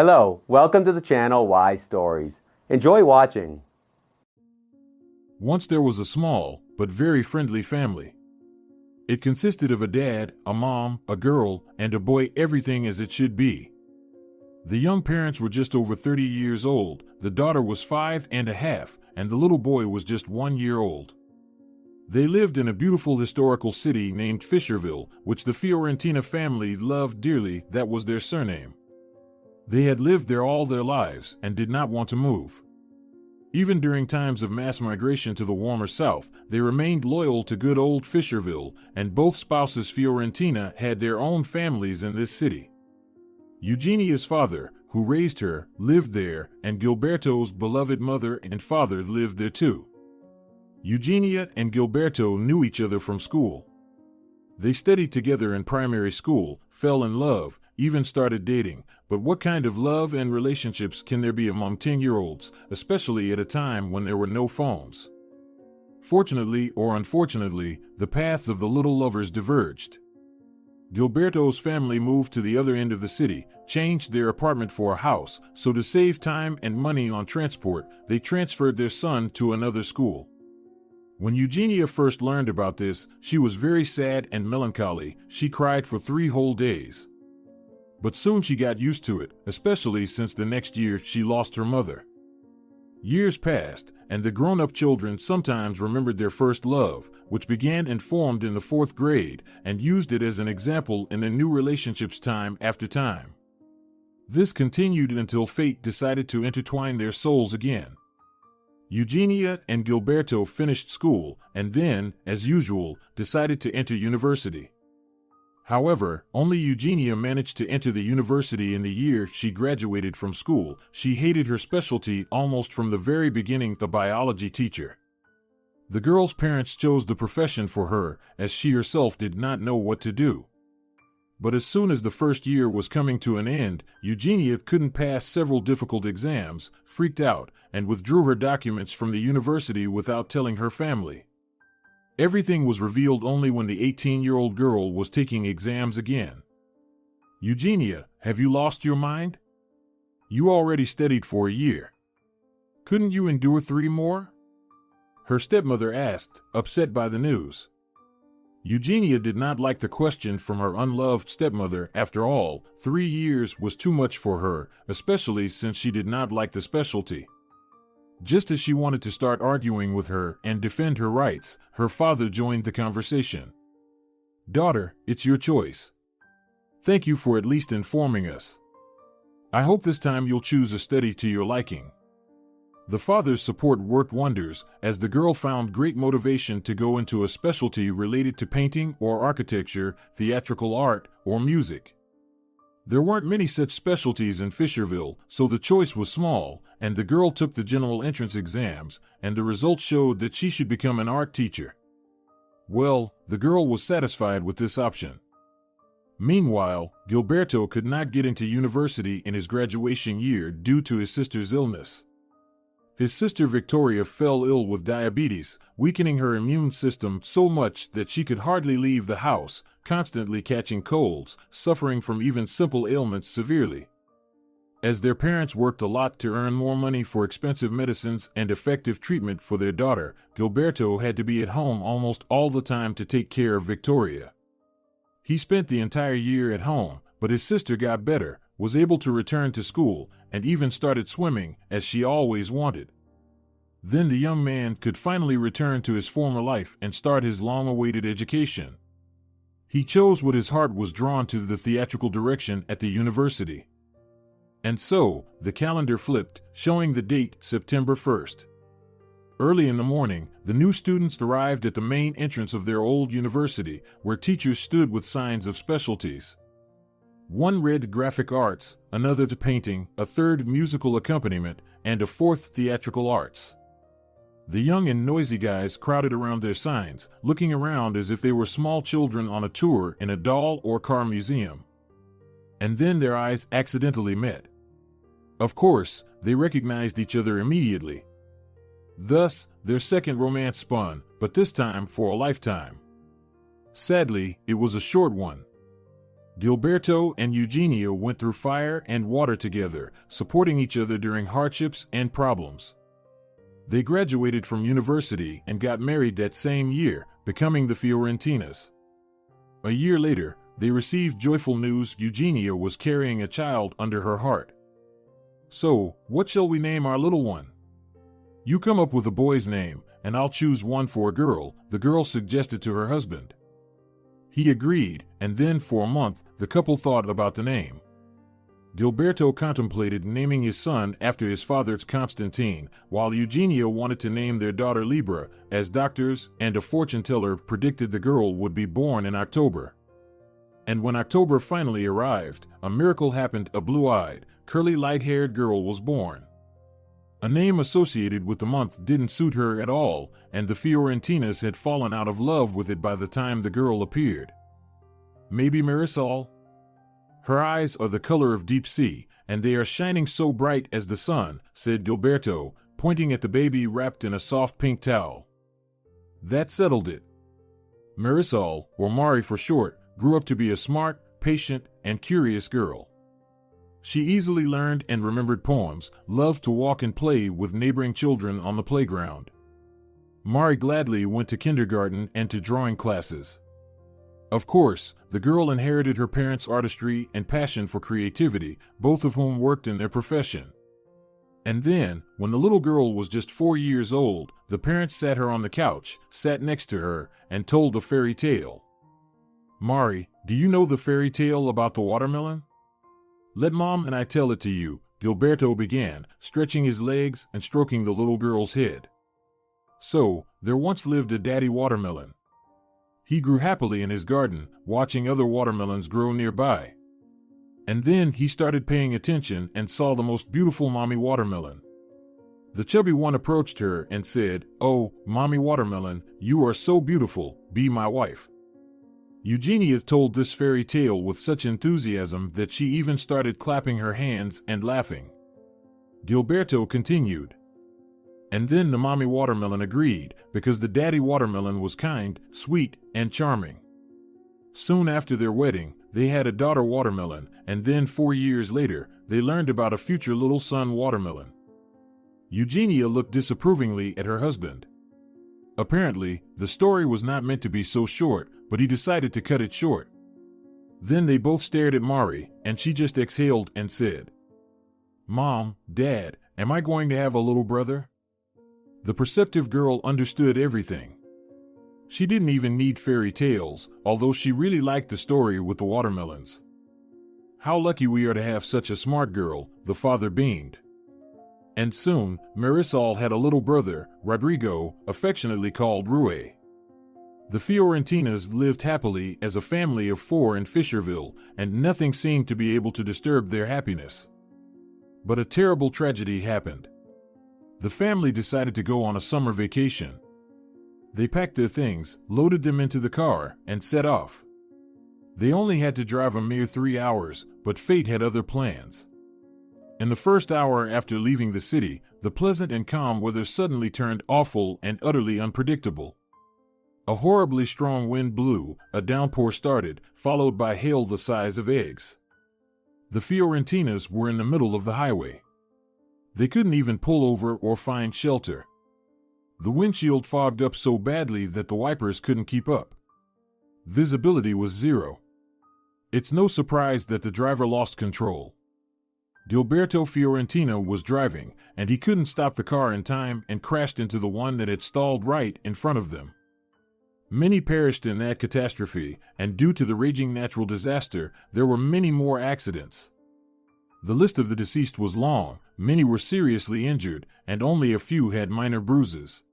Hello, welcome to the channel Why Stories. Enjoy watching. Once there was a small, but very friendly family. It consisted of a dad, a mom, a girl, and a boy, everything as it should be. The young parents were just over 30 years old, the daughter was 5.5, and the little boy was just 1 year old. They lived in a beautiful historical city named Fisherville, which the Fiorentina family loved dearly. That was their surname. They had lived there all their lives and did not want to move. Even during times of mass migration to the warmer south, they remained loyal to good old Fisherville, and both spouses Fiorentina had their own families in this city. Eugenia's father, who raised her, lived there, and Gilberto's beloved mother and father lived there too. Eugenia and Gilberto knew each other from school. They studied together in primary school, fell in love, even started dating, but what kind of love and relationships can there be among 10-year-olds, especially at a time when there were no phones? Fortunately or unfortunately, the paths of the little lovers diverged. Gilberto's family moved to the other end of the city, changed their apartment for a house, so to save time and money on transport, they transferred their son to another school. When Eugenia first learned about this, she was very sad and melancholy. She cried for 3 whole days. But soon she got used to it, especially since the next year she lost her mother. Years passed, and the grown-up children sometimes remembered their first love, which began and formed in the 4th grade, and used it as an example in their new relationships time after time. This continued until fate decided to intertwine their souls again. Eugenia and Gilberto finished school and then, as usual, decided to enter university. However, only Eugenia managed to enter the university in the year she graduated from school. She hated her specialty almost from the very beginning, the biology teacher. The girl's parents chose the profession for her, as she herself did not know what to do. But as soon as the first year was coming to an end, Eugenia couldn't pass several difficult exams, freaked out, and withdrew her documents from the university without telling her family. Everything was revealed only when the 18-year-old girl was taking exams again. "Eugenia, have you lost your mind? You already studied for a year. Couldn't you endure 3 more?" her stepmother asked, upset by the news. Eugenia did not like the question from her unloved stepmother. After all, 3 years was too much for her, especially since she did not like the specialty. Just as she wanted to start arguing with her and defend her rights, her father joined the conversation. "Daughter, it's your choice. Thank you for at least informing us. I hope this time you'll choose a study to your liking." The father's support worked wonders, as the girl found great motivation to go into a specialty related to painting or architecture, theatrical art, or music. There weren't many such specialties in Fisherville, so the choice was small, and the girl took the general entrance exams, and the results showed that she should become an art teacher. Well, the girl was satisfied with this option. Meanwhile, Gilberto could not get into university in his graduation year due to his sister's illness. His sister Victoria fell ill with diabetes, weakening her immune system so much that she could hardly leave the house, constantly catching colds, suffering from even simple ailments severely. As their parents worked a lot to earn more money for expensive medicines and effective treatment for their daughter, Gilberto had to be at home almost all the time to take care of Victoria. He spent the entire year at home, but his sister got better, was able to return to school, and even started swimming, as she always wanted. Then the young man could finally return to his former life and start his long-awaited education. He chose what his heart was drawn to, the theatrical direction at the university. And so, the calendar flipped, showing the date September 1st. Early in the morning, the new students arrived at the main entrance of their old university, where teachers stood with signs of specialties. One read graphic arts, another to painting, a third musical accompaniment, and a fourth theatrical arts. The young and noisy guys crowded around their signs, looking around as if they were small children on a tour in a doll or car museum. And then their eyes accidentally met. Of course, they recognized each other immediately. Thus, their second romance spun, but this time for a lifetime. Sadly, it was a short one. Gilberto and Eugenia went through fire and water together, supporting each other during hardships and problems. They graduated from university and got married that same year, becoming the Fiorentinas. A year later, they received joyful news Eugenia was carrying a child under her heart. "So, what shall we name our little one?" "You come up with a boy's name, and I'll choose one for a girl," the girl suggested to her husband. He agreed, and then for a month, the couple thought about the name. Gilberto contemplated naming his son after his father's Constantine, while Eugenia wanted to name their daughter Libra, as doctors and a fortune teller predicted the girl would be born in October. And when October finally arrived, a miracle happened. A blue-eyed, curly light-haired girl was born. A name associated with the month didn't suit her at all, and the Fiorentinas had fallen out of love with it by the time the girl appeared. "Maybe Marisol? Her eyes are the color of deep sea, and they are shining so bright as the sun," said Gilberto, pointing at the baby wrapped in a soft pink towel. That settled it. Marisol, or Mari for short, grew up to be a smart, patient, and curious girl. She easily learned and remembered poems, loved to walk and play with neighboring children on the playground. Mari gladly went to kindergarten and to drawing classes. Of course, the girl inherited her parents' artistry and passion for creativity, both of whom worked in their profession. And then, when the little girl was just 4 years old, the parents sat her on the couch, sat next to her, and told a fairy tale. "Mari, do you know the fairy tale about the watermelon?" "Let Mom and I tell it to you," Gilberto began, stretching his legs and stroking the little girl's head. "So, there once lived a daddy watermelon. He grew happily in his garden, watching other watermelons grow nearby. And then he started paying attention and saw the most beautiful mommy watermelon. The chubby one approached her and said, 'Oh, mommy watermelon, you are so beautiful, be my wife.'" Eugenia told this fairy tale with such enthusiasm that she even started clapping her hands and laughing. Gilberto continued. "And then the mommy watermelon agreed, because the daddy watermelon was kind, sweet, and charming. Soon after their wedding, they had a daughter watermelon, and then 4 years later, they learned about a future little son watermelon." Eugenia looked disapprovingly at her husband. Apparently, the story was not meant to be so short, but he decided to cut it short. Then they both stared at Mari, and she just exhaled and said, "Mom, Dad, am I going to have a little brother?" The perceptive girl understood everything. She didn't even need fairy tales, although she really liked the story with the watermelons. "How lucky we are to have such a smart girl," the father beamed. And soon, Marisol had a little brother, Rodrigo, affectionately called Rue. The Fiorentinas lived happily as a family of 4 in Fisherville, and nothing seemed to be able to disturb their happiness. But a terrible tragedy happened. The family decided to go on a summer vacation. They packed their things, loaded them into the car, and set off. They only had to drive a mere 3 hours, but fate had other plans. In the first hour after leaving the city, the pleasant and calm weather suddenly turned awful and utterly unpredictable. A horribly strong wind blew, a downpour started, followed by hail the size of eggs. The Fiorentinas were in the middle of the highway. They couldn't even pull over or find shelter. The windshield fogged up so badly that the wipers couldn't keep up. Visibility was 0. It's no surprise that the driver lost control. Gilberto Fiorentina was driving, and he couldn't stop the car in time and crashed into the one that had stalled right in front of them. Many perished in that catastrophe, and due to the raging natural disaster, there were many more accidents. The list of the deceased was long, many were seriously injured, and only a few had minor bruises.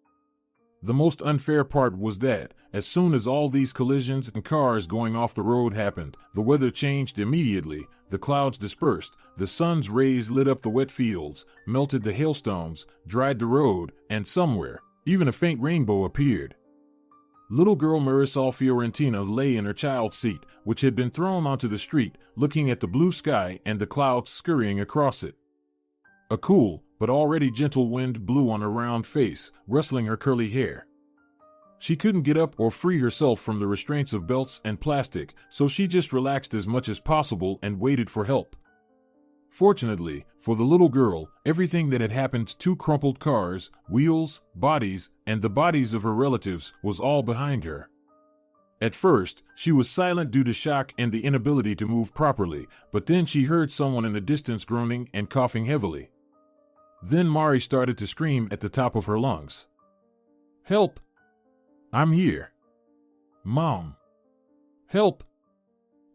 The most unfair part was that, as soon as all these collisions and cars going off the road happened, the weather changed immediately, the clouds dispersed, the sun's rays lit up the wet fields, melted the hailstones, dried the road, and somewhere, even a faint rainbow appeared. Little girl Marisol Fiorentina lay in her child's seat, which had been thrown onto the street, looking at the blue sky and the clouds scurrying across it. A cool, but already gentle wind blew on her round face, rustling her curly hair. She couldn't get up or free herself from the restraints of belts and plastic, so she just relaxed as much as possible and waited for help. Fortunately, for the little girl, everything that had happened to crumpled cars, wheels, bodies, and the bodies of her relatives was all behind her. At first, she was silent due to shock and the inability to move properly, but then she heard someone in the distance groaning and coughing heavily. Then Mari started to scream at the top of her lungs. "Help! I'm here! Mom! Help!"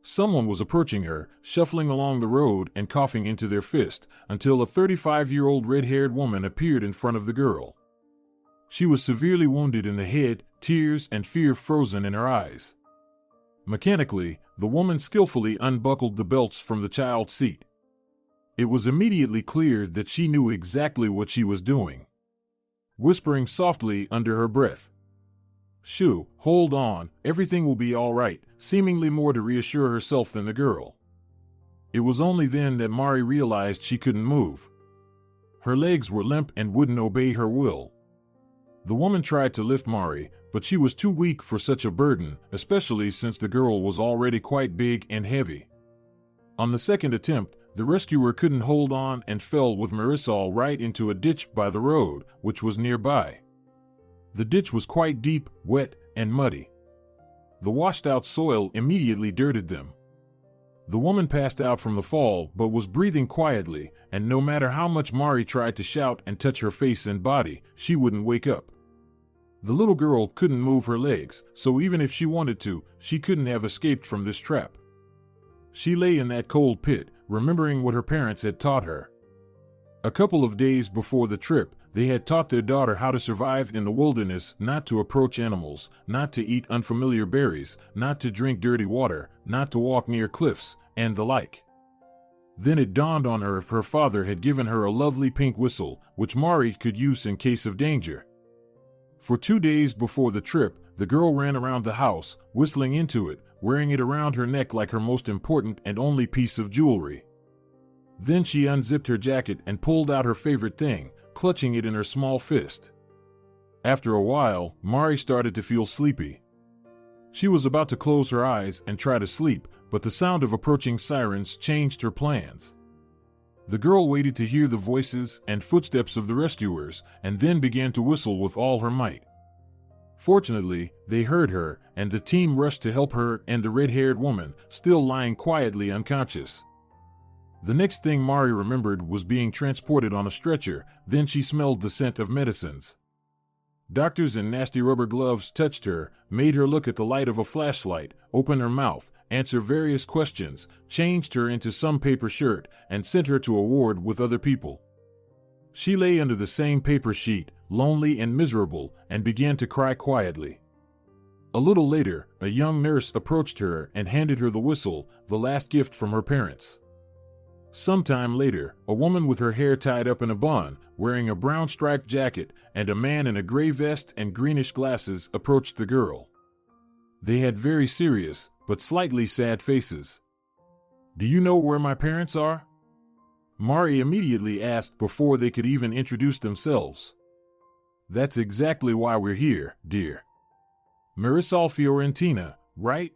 Someone was approaching her, shuffling along the road and coughing into their fist, until a 35-year-old red-haired woman appeared in front of the girl. She was severely wounded in the head, tears and fear frozen in her eyes. Mechanically, the woman skillfully unbuckled the belts from the child's seat. It was immediately clear that she knew exactly what she was doing. Whispering softly under her breath, "Shoo, hold on, everything will be all right," seemingly more to reassure herself than the girl. It was only then that Mari realized she couldn't move. Her legs were limp and wouldn't obey her will. The woman tried to lift Mari, but she was too weak for such a burden, especially since the girl was already quite big and heavy. On the second attempt, the rescuer couldn't hold on and fell with Marisol right into a ditch by the road, which was nearby. The ditch was quite deep, wet, and muddy. The washed-out soil immediately dirted them. The woman passed out from the fall but was breathing quietly, and no matter how much Mari tried to shout and touch her face and body, she wouldn't wake up. The little girl couldn't move her legs, so even if she wanted to, she couldn't have escaped from this trap. She lay in that cold pit, remembering what her parents had taught her. A couple of days before the trip, they had taught their daughter how to survive in the wilderness, not to approach animals, not to eat unfamiliar berries, not to drink dirty water, not to walk near cliffs, and the like. Then it dawned on her if her father had given her a lovely pink whistle, which Mari could use in case of danger. For 2 days before the trip, the girl ran around the house, whistling into it, wearing it around her neck like her most important and only piece of jewelry. Then she unzipped her jacket and pulled out her favorite thing, clutching it in her small fist. After a while, Mari started to feel sleepy. She was about to close her eyes and try to sleep, but the sound of approaching sirens changed her plans. The girl waited to hear the voices and footsteps of the rescuers, and then began to whistle with all her might. Fortunately, they heard her, and the team rushed to help her and the red-haired woman, still lying quietly unconscious. The next thing Mari remembered was being transported on a stretcher. Then she smelled the scent of medicines. Doctors in nasty rubber gloves touched her, made her look at the light of a flashlight, open her mouth, answer various questions, changed her into some paper shirt, and sent her to a ward with other people. She lay under the same paper sheet, lonely and miserable, and began to cry quietly. A little later, a young nurse approached her and handed her the whistle, the last gift from her parents. Sometime later, a woman with her hair tied up in a bun, wearing a brown striped jacket, and a man in a gray vest and greenish glasses approached the girl. They had very serious, but slightly sad faces. "Do you know where my parents are?" Mari immediately asked before they could even introduce themselves. "That's exactly why we're here, dear. Marisol Fiorentina, right?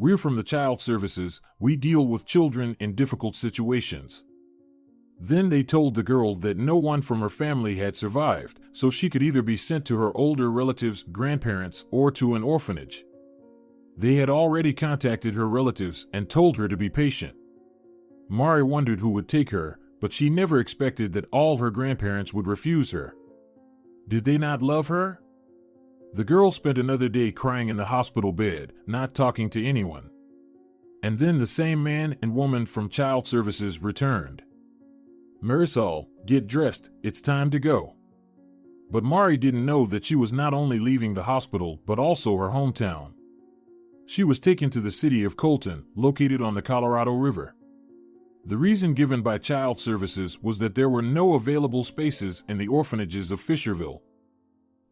We're from the Child Services. We deal with children in difficult situations." Then they told the girl that no one from her family had survived, so she could either be sent to her older relatives, grandparents, or to an orphanage. They had already contacted her relatives and told her to be patient. Mari wondered who would take her, but she never expected that all her grandparents would refuse her. Did they not love her? The girl spent another day crying in the hospital bed, not talking to anyone. And then the same man and woman from Child Services returned. "Marisol, get dressed, it's time to go." But Mari didn't know that she was not only leaving the hospital but also her hometown. She was taken to the city of Colton, located on the Colorado River. The reason given by Child Services was that there were no available spaces in the orphanages of Fisherville.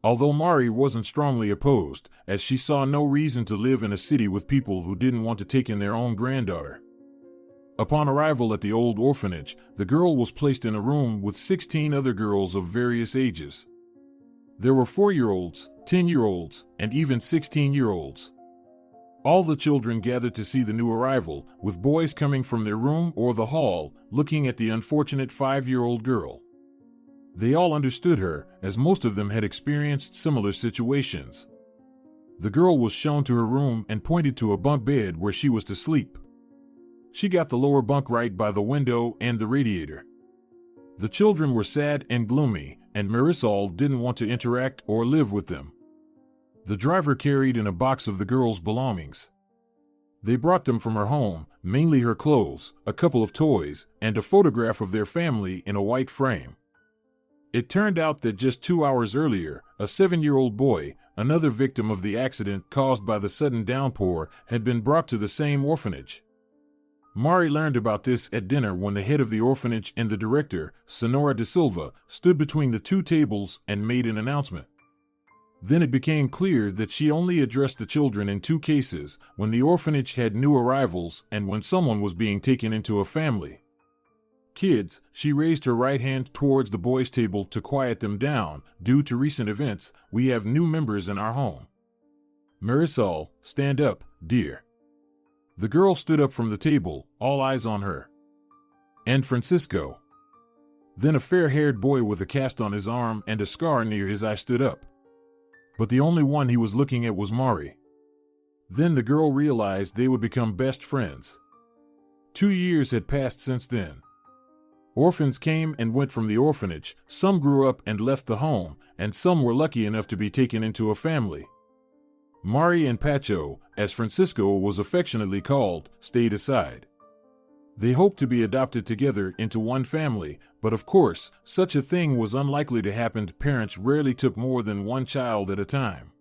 Although Mari wasn't strongly opposed, as she saw no reason to live in a city with people who didn't want to take in their own granddaughter. Upon arrival at the old orphanage, the girl was placed in a room with 16 other girls of various ages. There were 4-year-olds, 10-year-olds, and even 16-year-olds. All the children gathered to see the new arrival, with boys coming from their room or the hall, looking at the unfortunate 5-year-old girl. They all understood her, as most of them had experienced similar situations. The girl was shown to her room and pointed to a bunk bed where she was to sleep. She got the lower bunk right by the window and the radiator. The children were sad and gloomy, and Marisol didn't want to interact or live with them. The driver carried in a box of the girl's belongings. They brought them from her home, mainly her clothes, a couple of toys, and a photograph of their family in a white frame. It turned out that just 2 hours earlier, a 7-year-old boy, another victim of the accident caused by the sudden downpour, had been brought to the same orphanage. Mari learned about this at dinner when the head of the orphanage and the director, Senora de Silva, stood between the two tables and made an announcement. Then it became clear that she only addressed the children in 2 cases, when the orphanage had new arrivals and when someone was being taken into a family. Kids, she raised her right hand towards the boys' table to quiet them down. Due to recent events, we have new members in our home. Marisol, stand up, dear. The girl stood up from the table, all eyes on her. And Francisco. Then a fair-haired boy with a cast on his arm and a scar near his eye stood up. But the only one he was looking at was Mari. Then the girl realized they would become best friends. 2 years had passed since then. Orphans came and went from the orphanage, some grew up and left the home, and some were lucky enough to be taken into a family. Mari and Pacho, as Francisco was affectionately called, stayed aside. They hoped to be adopted together into one family, but of course, such a thing was unlikely to happen. Parents rarely took more than one child at a time.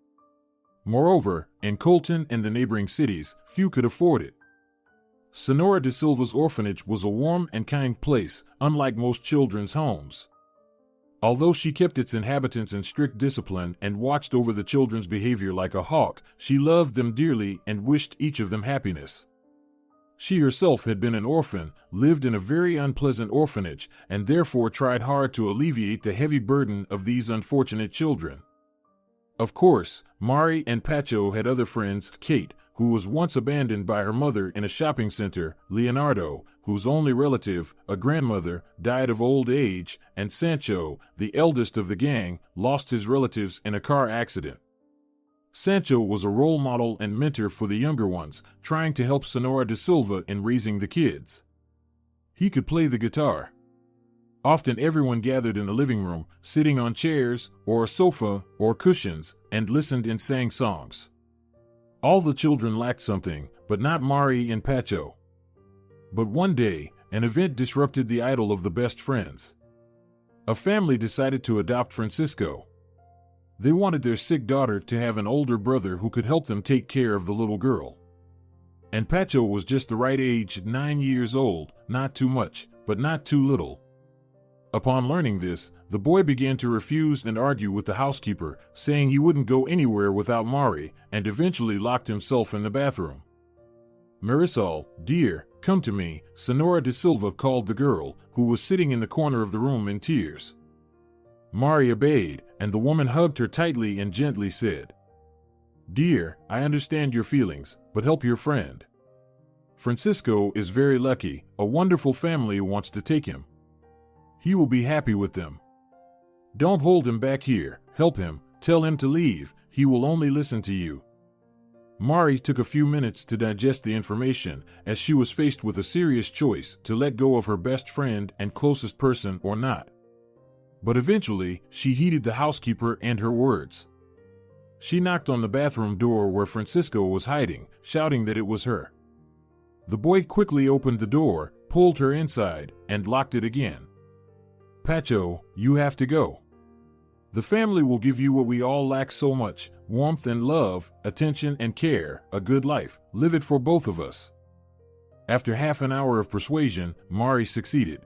Moreover, in Colton and the neighboring cities, few could afford it. Senora de Silva's orphanage was a warm and kind place, unlike most children's homes. Although she kept its inhabitants in strict discipline and watched over the children's behavior like a hawk, she loved them dearly and wished each of them happiness. She herself had been an orphan, lived in a very unpleasant orphanage, and therefore tried hard to alleviate the heavy burden of these unfortunate children. Of course, Mari and Pacho had other friends, Kate, who was once abandoned by her mother in a shopping center, Leonardo, whose only relative, a grandmother, died of old age, and Sancho, the eldest of the gang, lost his relatives in a car accident. Sancho was a role model and mentor for the younger ones, trying to help Senora de Silva in raising the kids. He could play the guitar. Often everyone gathered in the living room, sitting on chairs, or a sofa, or cushions, and listened and sang songs. All the children lacked something, but not Mari and Pacho. But one day, an event disrupted the idyll of the best friends. A family decided to adopt Francisco. They wanted their sick daughter to have an older brother who could help them take care of the little girl. And Pacho was just the right age, 9 years old, not too much, but not too little. Upon learning this, the boy began to refuse and argue with the housekeeper, saying he wouldn't go anywhere without Mari, and eventually locked himself in the bathroom. Marisol, dear, come to me, Senora de Silva called the girl, who was sitting in the corner of the room in tears. Mari obeyed, and the woman hugged her tightly and gently said, Dear, I understand your feelings, but help your friend. Francisco is very lucky, a wonderful family wants to take him. He will be happy with them. Don't hold him back here, help him, tell him to leave, he will only listen to you. Mari took a few minutes to digest the information, as she was faced with a serious choice to let go of her best friend and closest person or not. But eventually, she heeded the housekeeper and her words. She knocked on the bathroom door where Francisco was hiding, shouting that it was her. The boy quickly opened the door, pulled her inside, and locked it again. Pacho, you have to go. The family will give you what we all lack so much, warmth and love, attention and care, a good life. Live it for both of us. After half an hour of persuasion, Mari succeeded.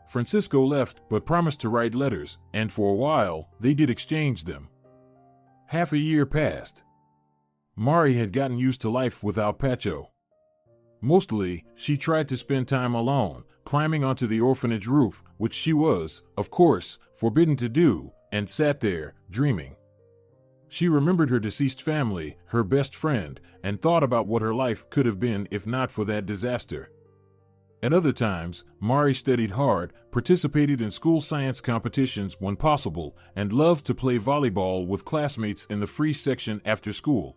Francisco left but promised to write letters, and for a while, they did exchange them. Half a year passed. Mari had gotten used to life without Pacho. Mostly, she tried to spend time alone, climbing onto the orphanage roof, which she was, of course, forbidden to do, and sat there, dreaming. She remembered her deceased family, her best friend, and thought about what her life could have been if not for that disaster. At other times, Mari studied hard, participated in school science competitions when possible, and loved to play volleyball with classmates in the free section after school.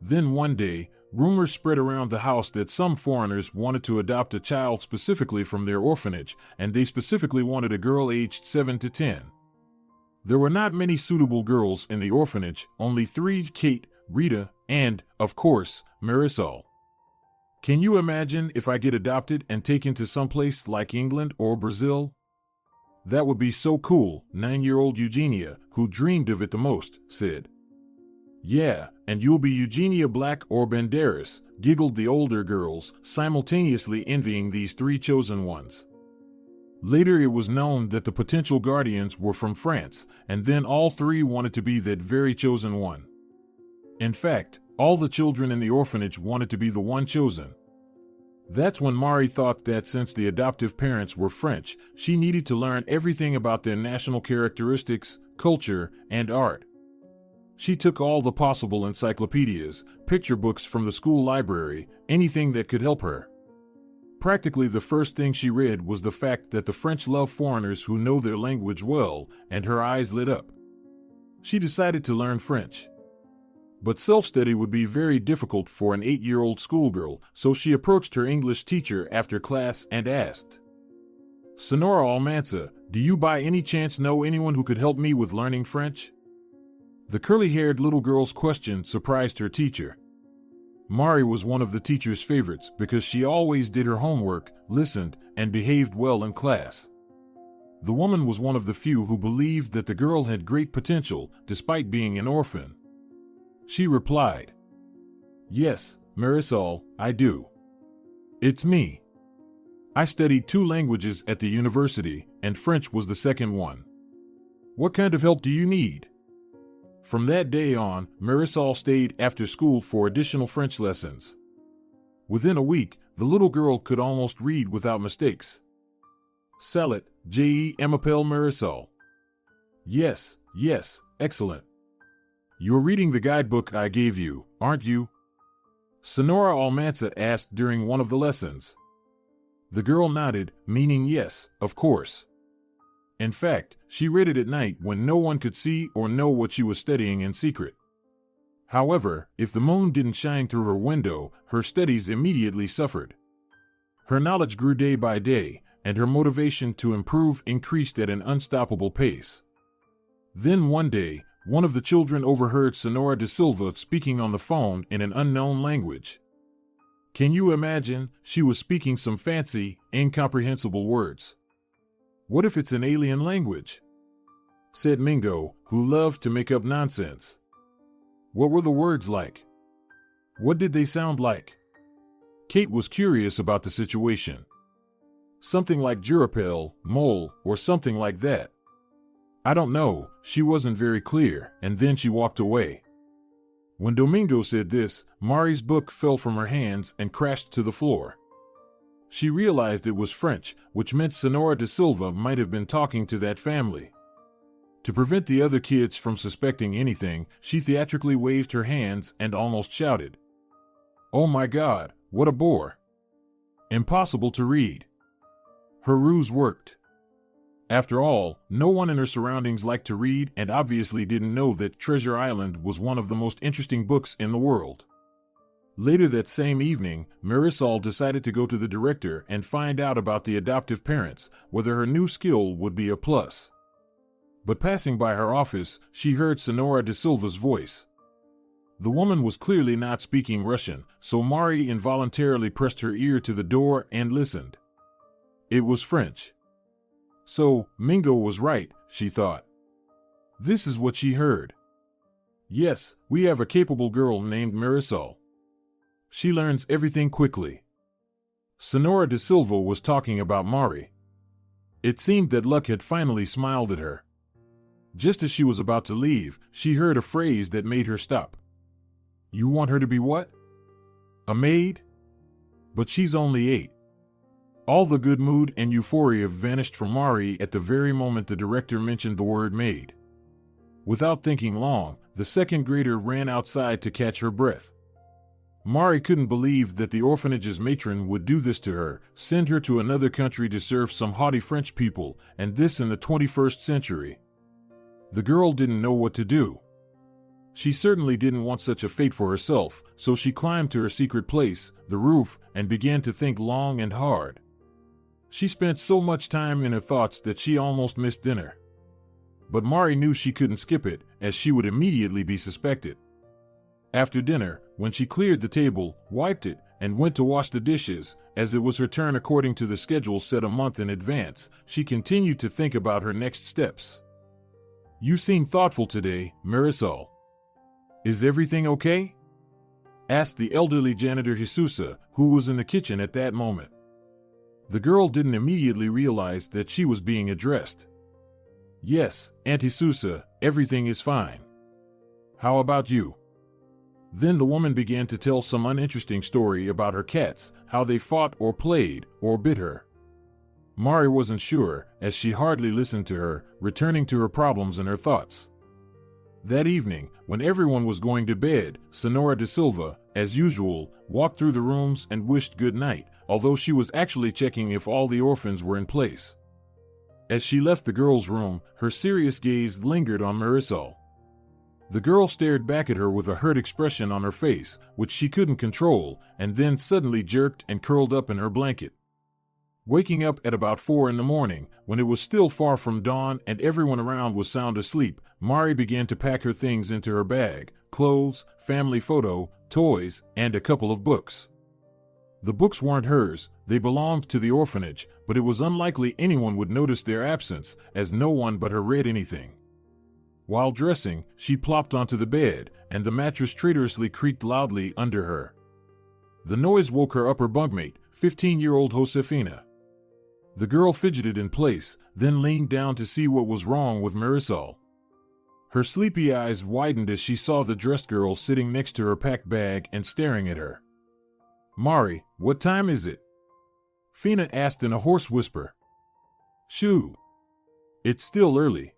Then one day, rumors spread around the house that some foreigners wanted to adopt a child specifically from their orphanage, and they specifically wanted a girl aged 7 to 10. There were not many suitable girls in the orphanage, only 3: Kate, Rita, and, of course, Marisol. Can you imagine if I get adopted and taken to someplace like England or Brazil? That would be so cool, 9-year-old Eugenia, who dreamed of it the most, said. Yeah, and you'll be Eugenia Black or Banderas, giggled the older girls, simultaneously envying these 3 chosen ones. Later it was known that the potential guardians were from France, and then all 3 wanted to be that very chosen one. In fact, all the children in the orphanage wanted to be the one chosen. That's when Mari thought that since the adoptive parents were French, she needed to learn everything about their national characteristics, culture, and art. She took all the possible encyclopedias, picture books from the school library, anything that could help her. Practically the first thing she read was the fact that the French love foreigners who know their language well, and her eyes lit up. She decided to learn French. But self-study would be very difficult for an 8-year-old schoolgirl, so she approached her English teacher after class and asked, "Senora Almanza, do you by any chance know anyone who could help me with learning French?" The curly-haired little girl's question surprised her teacher. Mari was one of the teacher's favorites because she always did her homework, listened, and behaved well in class. The woman was one of the few who believed that the girl had great potential, despite being an orphan. She replied, "Yes, Marisol, I do. It's me. I studied 2 languages at the university, and French was the second one. What kind of help do you need?" From that day on, Marisol stayed after school for additional French lessons. Within a week, the little girl could almost read without mistakes. Salut, je m'appelle Marisol. Yes, excellent. You're reading the guidebook I gave you, aren't you? Senora Almanza asked during one of the lessons. The girl nodded, meaning yes, of course. In fact, she read it at night when no one could see or know what she was studying in secret. However, if the moon didn't shine through her window, her studies immediately suffered. Her knowledge grew day by day, and her motivation to improve increased at an unstoppable pace. Then one day, one of the children overheard Senora de Silva speaking on the phone in an unknown language. Can you imagine? She was speaking some fancy, incomprehensible words. What if it's an alien language? Said Mingo, who loved to make up nonsense. What were the words like? What did they sound like? Kate was curious about the situation. Something like Durapel, mole, or something like that. I don't know, she wasn't very clear, and then she walked away. When Domingo said this, Mari's book fell from her hands and crashed to the floor. She realized it was French, which meant Senora de Silva might have been talking to that family. To prevent the other kids from suspecting anything, she theatrically waved her hands and almost shouted, "Oh my God, what a bore! Impossible to read." Her ruse worked. After all, no one in her surroundings liked to read and obviously didn't know that Treasure Island was one of the most interesting books in the world. Later that same evening, Marisol decided to go to the director and find out about the adoptive parents, whether her new skill would be a plus. But passing by her office, she heard Senora de Silva's voice. The woman was clearly not speaking Russian, so Mari involuntarily pressed her ear to the door and listened. It was French. So, Mingo was right, she thought. This is what she heard. Yes, we have a capable girl named Marisol. She learns everything quickly. Senora de Silva was talking about Mari. It seemed that luck had finally smiled at her. Just as she was about to leave, she heard a phrase that made her stop. You want her to be what? A maid? But she's only 8. All the good mood and euphoria vanished from Mari at the very moment the director mentioned the word maid. Without thinking long, the second grader ran outside to catch her breath. Mari couldn't believe that the orphanage's matron would do this to her, send her to another country to serve some haughty French people, and this in the 21st century. The girl didn't know what to do. She certainly didn't want such a fate for herself, so she climbed to her secret place, the roof, and began to think long and hard. She spent so much time in her thoughts that she almost missed dinner. But Mari knew she couldn't skip it, as she would immediately be suspected. After dinner, when she cleared the table, wiped it, and went to wash the dishes, as it was her turn according to the schedule set a month in advance, she continued to think about her next steps. "You seem thoughtful today, Marisol. Is everything okay?" asked the elderly janitor Jesusa, who was in the kitchen at that moment. The girl didn't immediately realize that she was being addressed. "Yes, Aunt Jesusa, everything is fine. How about you?" Then the woman began to tell some uninteresting story about her cats, how they fought or played or bit her. Mari wasn't sure, as she hardly listened to her, returning to her problems and her thoughts. That evening, when everyone was going to bed, Senora de Silva, as usual, walked through the rooms and wished good night, although she was actually checking if all the orphans were in place. As she left the girl's room, her serious gaze lingered on Marisol. The girl stared back at her with a hurt expression on her face, which she couldn't control, and then suddenly jerked and curled up in her blanket. Waking up at about 4 in the morning, when it was still far from dawn and everyone around was sound asleep, Mari began to pack her things into her bag: clothes, family photo, toys, and a couple of books. The books weren't hers, they belonged to the orphanage, but it was unlikely anyone would notice their absence, as no one but her read anything. While dressing, she plopped onto the bed, and the mattress traitorously creaked loudly under her. The noise woke her upper bunkmate, 15-year-old Josefina. The girl fidgeted in place, then leaned down to see what was wrong with Marisol. Her sleepy eyes widened as she saw the dressed girl sitting next to her packed bag and staring at her. "Mari, what time is it?" Fina asked in a hoarse whisper. "Shoo! It's still early.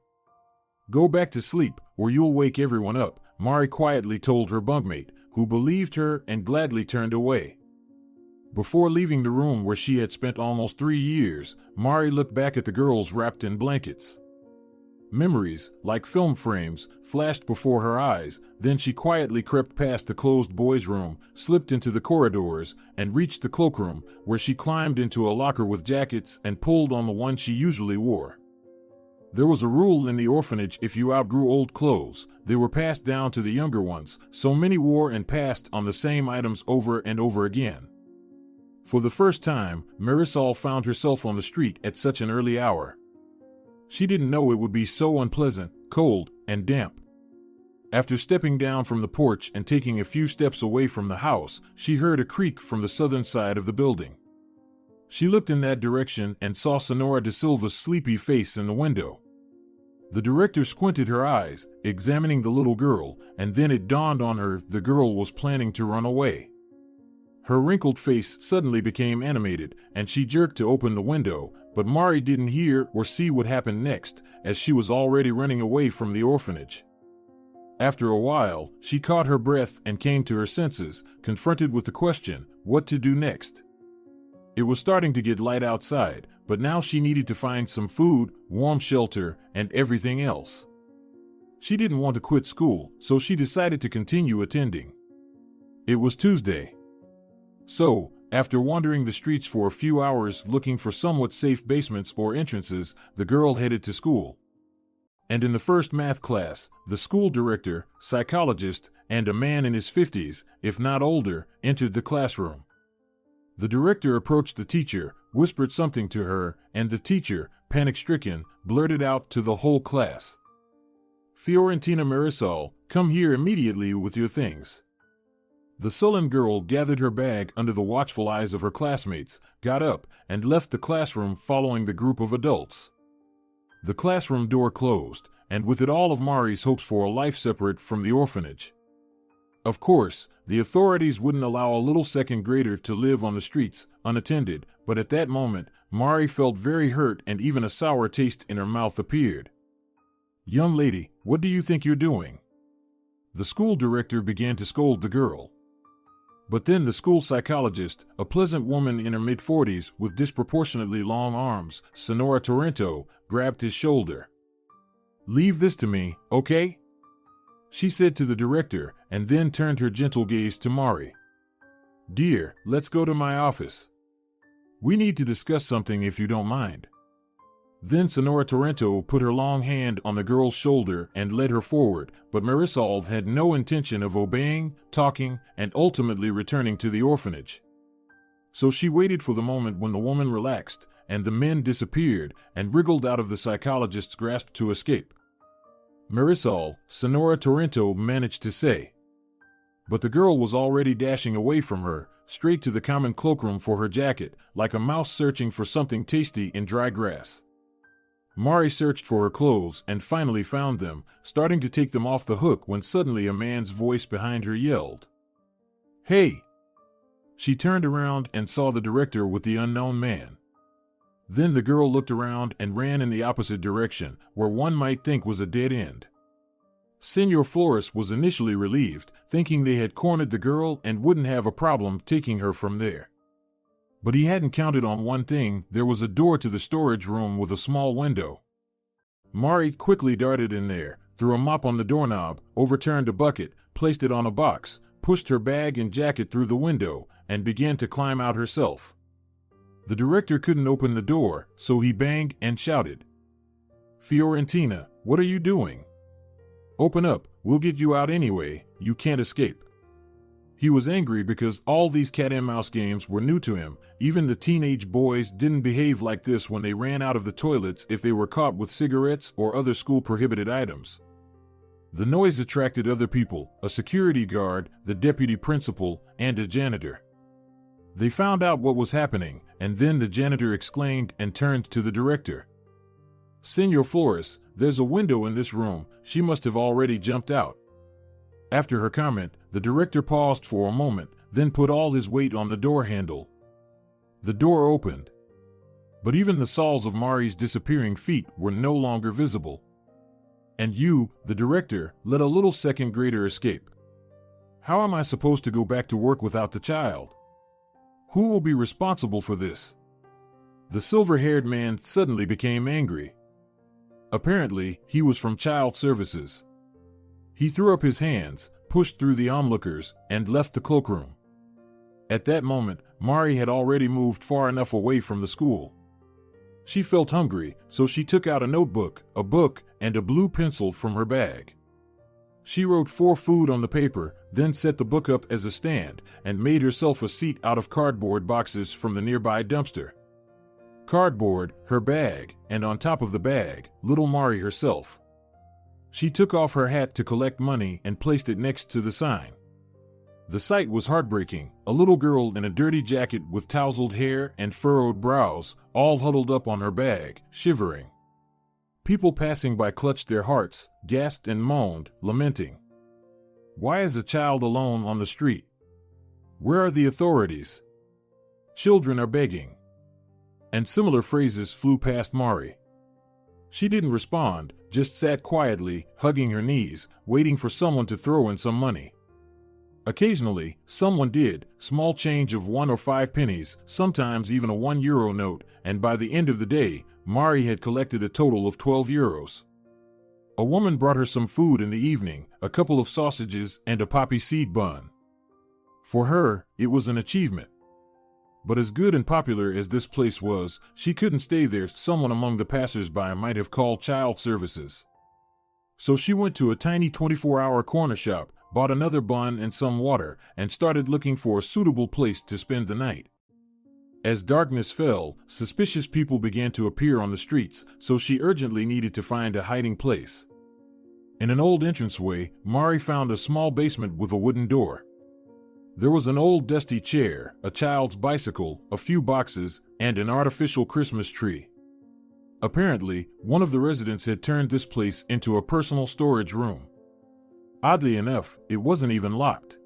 Go back to sleep, or you'll wake everyone up," Mari quietly told her bunkmate, who believed her and gladly turned away. Before leaving the room where she had spent almost 3 years, Mari looked back at the girls wrapped in blankets. Memories, like film frames, flashed before her eyes, then she quietly crept past the closed boys' room, slipped into the corridors, and reached the cloakroom, where she climbed into a locker with jackets and pulled on the one she usually wore. There was a rule in the orphanage: if you outgrew old clothes, they were passed down to the younger ones, so many wore and passed on the same items over and over again. For the first time, Marisol found herself on the street at such an early hour. She didn't know it would be so unpleasant, cold, and damp. After stepping down from the porch and taking a few steps away from the house, she heard a creak from the southern side of the building. She looked in that direction and saw Senora de Silva's sleepy face in the window. The director squinted her eyes, examining the little girl, and then it dawned on her the girl was planning to run away. Her wrinkled face suddenly became animated, and she jerked to open the window, but Mari didn't hear or see what happened next, as she was already running away from the orphanage. After a while, she caught her breath and came to her senses, confronted with the question, what to do next. It was starting to get light outside, but now she needed to find some food, warm shelter, and everything else. She didn't want to quit school, so she decided to continue attending. It was Tuesday. So, after wandering the streets for a few hours looking for somewhat safe basements or entrances, the girl headed to school. And in the first math class, the school director, psychologist, and a man in his 50s, if not older, entered the classroom. The director approached the teacher, whispered something to her, and the teacher, panic-stricken, blurted out to the whole class, "Fiorentina Marisol, come here immediately with your things." The sullen girl gathered her bag under the watchful eyes of her classmates, got up, and left the classroom following the group of adults. The classroom door closed, and with it all of Mari's hopes for a life separate from the orphanage. Of course, the authorities wouldn't allow a little second grader to live on the streets, unattended, but at that moment, Mari felt very hurt and even a sour taste in her mouth appeared. Young lady, what do you think you're doing? The school director began to scold the girl. But then the school psychologist, a pleasant woman in her mid-40s with disproportionately long arms, Sonora Torrento, grabbed his shoulder. Leave this to me, okay? She said to the director, and then turned her gentle gaze to Mari. Dear, let's go to my office. We need to discuss something if you don't mind. Then Sonora Torrento put her long hand on the girl's shoulder and led her forward, but Marisol had no intention of obeying, talking, and ultimately returning to the orphanage. So she waited for the moment when the woman relaxed, and the men disappeared and wriggled out of the psychologist's grasp to escape. Marisol, Sonora Torrento managed to say. But the girl was already dashing away from her, straight to the common cloakroom for her jacket, like a mouse searching for something tasty in dry grass. Mari searched for her clothes and finally found them, starting to take them off the hook when suddenly a man's voice behind her yelled, "Hey!" She turned around and saw the director with the unknown man. Then the girl looked around and ran in the opposite direction, where one might think was a dead end. Senor Flores was initially relieved, thinking they had cornered the girl and wouldn't have a problem taking her from there. But he hadn't counted on one thing: there was a door to the storage room with a small window. Mari quickly darted in there, threw a mop on the doorknob, overturned a bucket, placed it on a box, pushed her bag and jacket through the window, and began to climb out herself. The director couldn't open the door, so he banged and shouted, "Fiorentina, what are you doing? Open up, we'll get you out anyway, you can't escape." He was angry because all these cat-and-mouse games were new to him. Even the teenage boys didn't behave like this when they ran out of the toilets if they were caught with cigarettes or other school-prohibited items. The noise attracted other people: a security guard, the deputy principal, and a janitor. They found out what was happening, and then the janitor exclaimed and turned to the director. "Senor Flores, there's a window in this room. She must have already jumped out." After her comment, the director paused for a moment, then put all his weight on the door handle. The door opened. But even the soles of Mari's disappearing feet were no longer visible. "And you," the director, let a little second grader escape. "How am I supposed to go back to work without the child? Who will be responsible for this?" The silver-haired man suddenly became angry. Apparently, he was from Child Services. He threw up his hands, pushed through the onlookers, and left the cloakroom. At that moment, Mari had already moved far enough away from the school. She felt hungry, so she took out a notebook, a book, and a blue pencil from her bag. She wrote 4 food on the paper, then set the book up as a stand, and made herself a seat out of cardboard boxes from the nearby dumpster. Cardboard, her bag, and on top of the bag, little Mari herself. She took off her hat to collect money and placed it next to the sign. The sight was heartbreaking: a little girl in a dirty jacket with tousled hair and furrowed brows, all huddled up on her bag, shivering. People passing by clutched their hearts, gasped and moaned, lamenting. Why is a child alone on the street? Where are the authorities? Children are begging. And similar phrases flew past Mari. She didn't respond, just sat quietly, hugging her knees, waiting for someone to throw in some money. Occasionally, someone did, small change of 1 or 5 pennies, sometimes even a €1 note, and by the end of the day, Mari had collected a total of €12. A woman brought her some food in the evening, a couple of sausages and a poppy seed bun. For her, it was an achievement. But as good and popular as this place was, she couldn't stay there. Someone among the passers-by might have called Child Services. So she went to a tiny 24-hour corner shop, bought another bun and some water, and started looking for a suitable place to spend the night. As darkness fell, suspicious people began to appear on the streets, so she urgently needed to find a hiding place. In an old entranceway, Mari found a small basement with a wooden door. There was an old dusty chair, a child's bicycle, a few boxes, and an artificial Christmas tree. Apparently, one of the residents had turned this place into a personal storage room. Oddly enough, it wasn't even locked.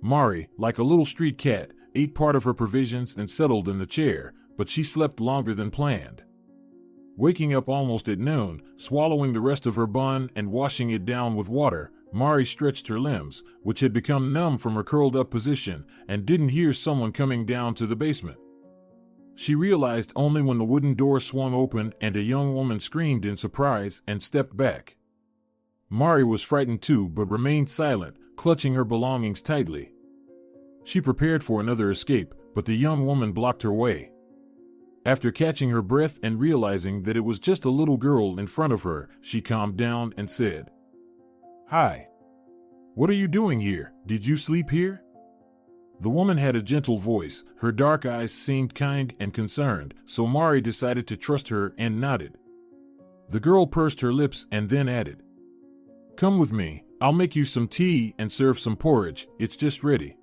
Mari, like a little street cat, ate part of her provisions and settled in the chair, but she slept longer than planned. Waking up almost at noon, swallowing the rest of her bun and washing it down with water, Mari stretched her limbs, which had become numb from her curled-up position, and didn't hear someone coming down to the basement. She realized only when the wooden door swung open and a young woman screamed in surprise and stepped back. Mari was frightened too, but remained silent, clutching her belongings tightly. She prepared for another escape, but the young woman blocked her way. After catching her breath and realizing that it was just a little girl in front of her, she calmed down and said, "Hi. What are you doing here? Did you sleep here?" The woman had a gentle voice. Her dark eyes seemed kind and concerned, so Mari decided to trust her and nodded. The girl pursed her lips and then added, "Come with me. I'll make you some tea and serve some porridge. It's just ready."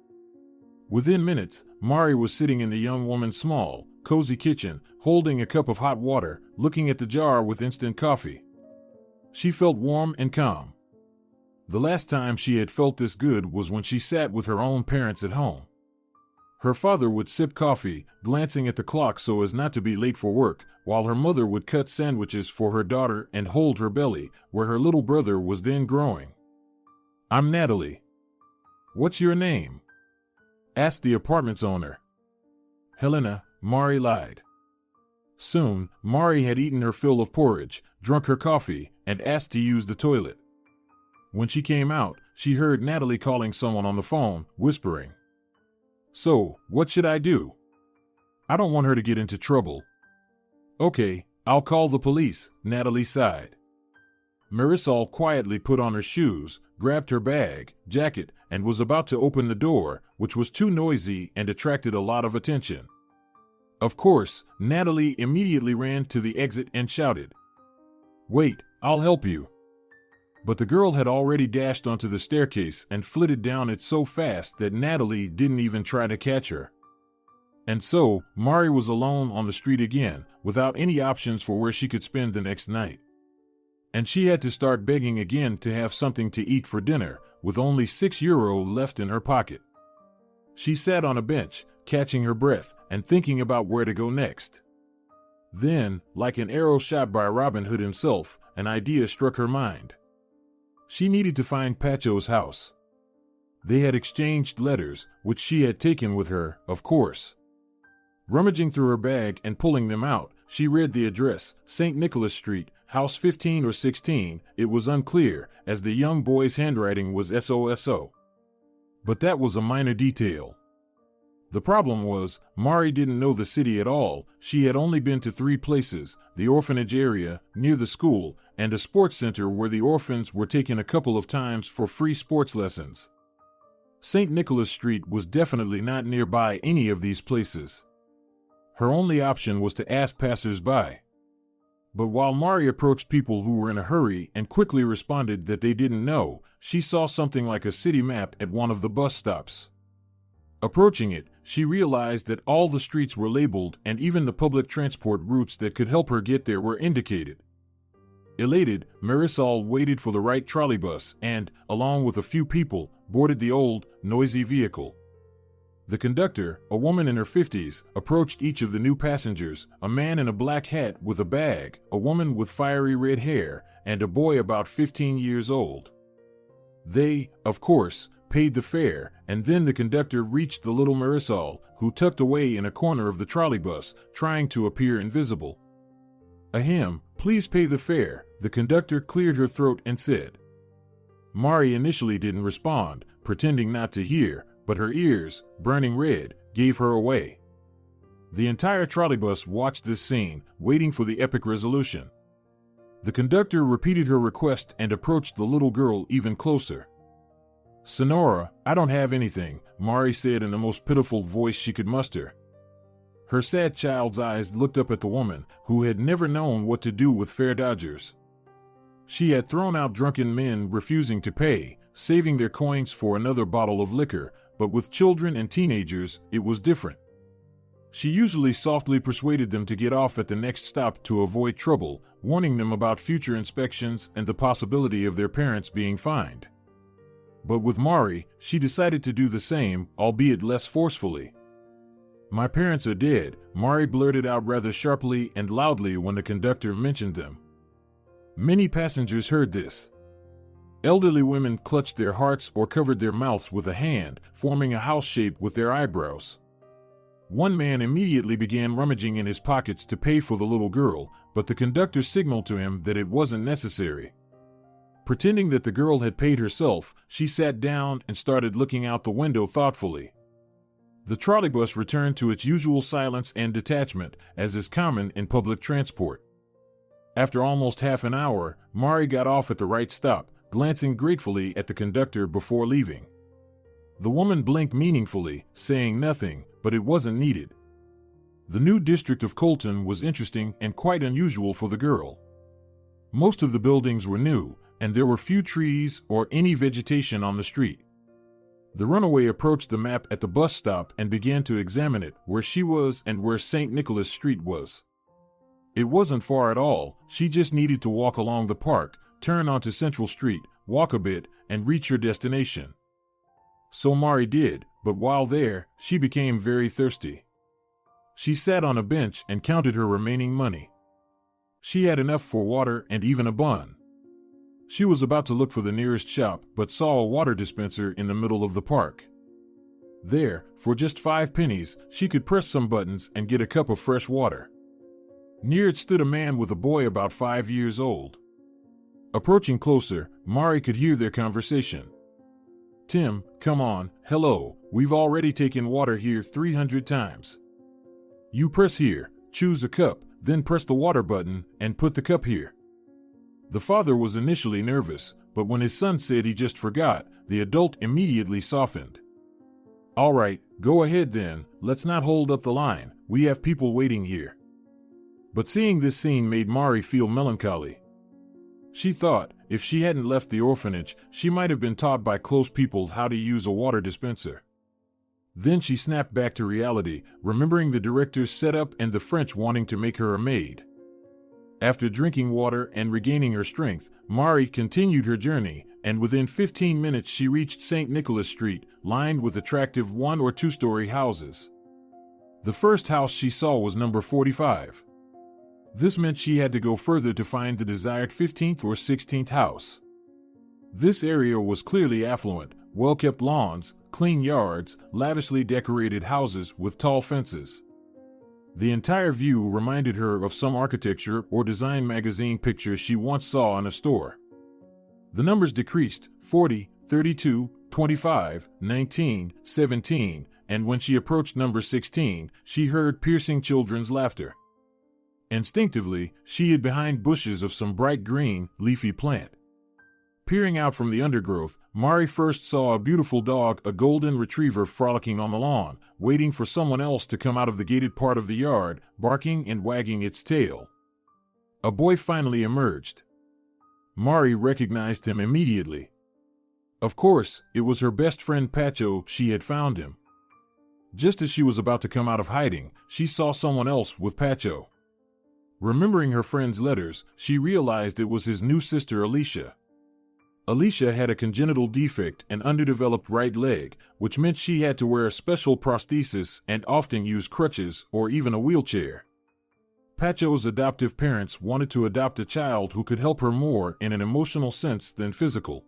Within minutes, Mari was sitting in the young woman's small, cozy kitchen, holding a cup of hot water, looking at the jar with instant coffee. She felt warm and calm. The last time she had felt this good was when she sat with her own parents at home. Her father would sip coffee, glancing at the clock so as not to be late for work, while her mother would cut sandwiches for her daughter and hold her belly, where her little brother was then growing. "I'm Natalie." "What's your name?" asked the apartment's owner. "Helena," Mari lied. Soon, Mari had eaten her fill of porridge, drunk her coffee, and asked to use the toilet. When she came out, she heard Natalie calling someone on the phone, whispering, "So, what should I do? I don't want her to get into trouble." "Okay, I'll call the police," Natalie sighed. Marisol quietly put on her shoes, grabbed her bag, jacket, and was about to open the door, which was too noisy and attracted a lot of attention. Of course, Natalie immediately ran to the exit and shouted, "Wait, I'll help you." But the girl had already dashed onto the staircase and flitted down it so fast that Natalie didn't even try to catch her. And so, Mari was alone on the street again, without any options for where she could spend the next night. And she had to start begging again to have something to eat for dinner, with only €6 left in her pocket. She sat on a bench, catching her breath and thinking about where to go next. Then, like an arrow shot by Robin Hood himself, an idea struck her mind. She needed to find Pacho's house. They had exchanged letters, which she had taken with her, of course. Rummaging through her bag and pulling them out, she read the address, St. Nicholas Street, house 15 or 16, it was unclear, as the young boy's handwriting was SOSO. But that was a minor detail. The problem was, Mari didn't know the city at all. She had only been to 3 places, the orphanage area, near the school, and a sports center where the orphans were taken a couple of times for free sports lessons. St. Nicholas Street was definitely not nearby any of these places. Her only option was to ask passers-by. But while Mari approached people who were in a hurry and quickly responded that they didn't know, she saw something like a city map at one of the bus stops. Approaching it, she realized that all the streets were labeled and even the public transport routes that could help her get there were indicated. Elated, Marisol waited for the right trolleybus and, along with a few people, boarded the old, noisy vehicle. The conductor, a woman in her 50s, approached each of the new passengers, a man in a black hat with a bag, a woman with fiery red hair, and a boy about 15 years old. They, of course, paid the fare, and then the conductor reached the little Marisol, who tucked away in a corner of the trolleybus, trying to appear invisible. "Ahem, please pay the fare," the conductor cleared her throat and said. Mari initially didn't respond, pretending not to hear, but her ears, burning red, gave her away. The entire trolleybus watched this scene, waiting for the epic resolution. The conductor repeated her request and approached the little girl even closer. "Sonora, I don't have anything," Mari said in the most pitiful voice she could muster. Her sad child's eyes looked up at the woman, who had never known what to do with fare dodgers. She had thrown out drunken men refusing to pay, saving their coins for another bottle of liquor, but with children and teenagers, it was different. She usually softly persuaded them to get off at the next stop to avoid trouble, warning them about future inspections and the possibility of their parents being fined. But with Mari, she decided to do the same, albeit less forcefully. My parents are dead, Mari blurted out rather sharply and loudly when the conductor mentioned them. Many passengers heard this. Elderly women clutched their hearts or covered their mouths with a hand, forming a house shape with their eyebrows. One man immediately began rummaging in his pockets to pay for the little girl, but the conductor signaled to him that it wasn't necessary. Pretending that the girl had paid herself, she sat down and started looking out the window thoughtfully. The trolleybus returned to its usual silence and detachment, as is common in public transport. After almost half an hour, Mari got off at the right stop, glancing gratefully at the conductor before leaving. The woman blinked meaningfully, saying nothing, but it wasn't needed. The new district of Colton was interesting and quite unusual for the girl. Most of the buildings were new, and there were few trees or any vegetation on the street. The runaway approached the map at the bus stop and began to examine it, where she was and where St. Nicholas Street was. It wasn't far at all, she just needed to walk along the park, turn onto Central Street, walk a bit, and reach her destination. So Mari did, but while there, she became very thirsty. She sat on a bench and counted her remaining money. She had enough for water and even a bun. She was about to look for the nearest shop, but saw a water dispenser in the middle of the park. There, for just 5 pennies, she could press some buttons and get a cup of fresh water. Near it stood a man with a boy about 5 years old. Approaching closer, Mari could hear their conversation. "Tim, come on, hello, we've already taken water here 300 times. You press here, choose a cup, then press the water button, and put the cup here." The father was initially nervous, but when his son said he just forgot, the adult immediately softened. "All right, go ahead then, let's not hold up the line, we have people waiting here." But seeing this scene made Mari feel melancholy. She thought, if she hadn't left the orphanage, she might have been taught by close people how to use a water dispenser. Then she snapped back to reality, remembering the director's setup and the French wanting to make her a maid. After drinking water and regaining her strength, Mari continued her journey, and within 15 minutes she reached St. Nicholas Street, lined with attractive 1- or 2-story houses. The first house she saw was number 45. This meant she had to go further to find the desired 15th or 16th house. This area was clearly affluent, well-kept lawns, clean yards, lavishly decorated houses with tall fences. The entire view reminded her of some architecture or design magazine picture she once saw in a store. The numbers decreased: 40, 32, 25, 19, 17, and when she approached number 16, she heard piercing children's laughter. Instinctively, she hid behind bushes of some bright green, leafy plant. Peering out from the undergrowth, Mari first saw a beautiful dog, a golden retriever, frolicking on the lawn, waiting for someone else to come out of the gated part of the yard, barking and wagging its tail. A boy finally emerged. Mari recognized him immediately. Of course, it was her best friend Pacho. She had found him. Just as she was about to come out of hiding, she saw someone else with Pacho. Remembering her friend's letters, she realized it was his new sister Alicia. Alicia had a congenital defect, an underdeveloped right leg, which meant she had to wear a special prosthesis and often use crutches or even a wheelchair. Pacho's adoptive parents wanted to adopt a child who could help her more in an emotional sense than physical.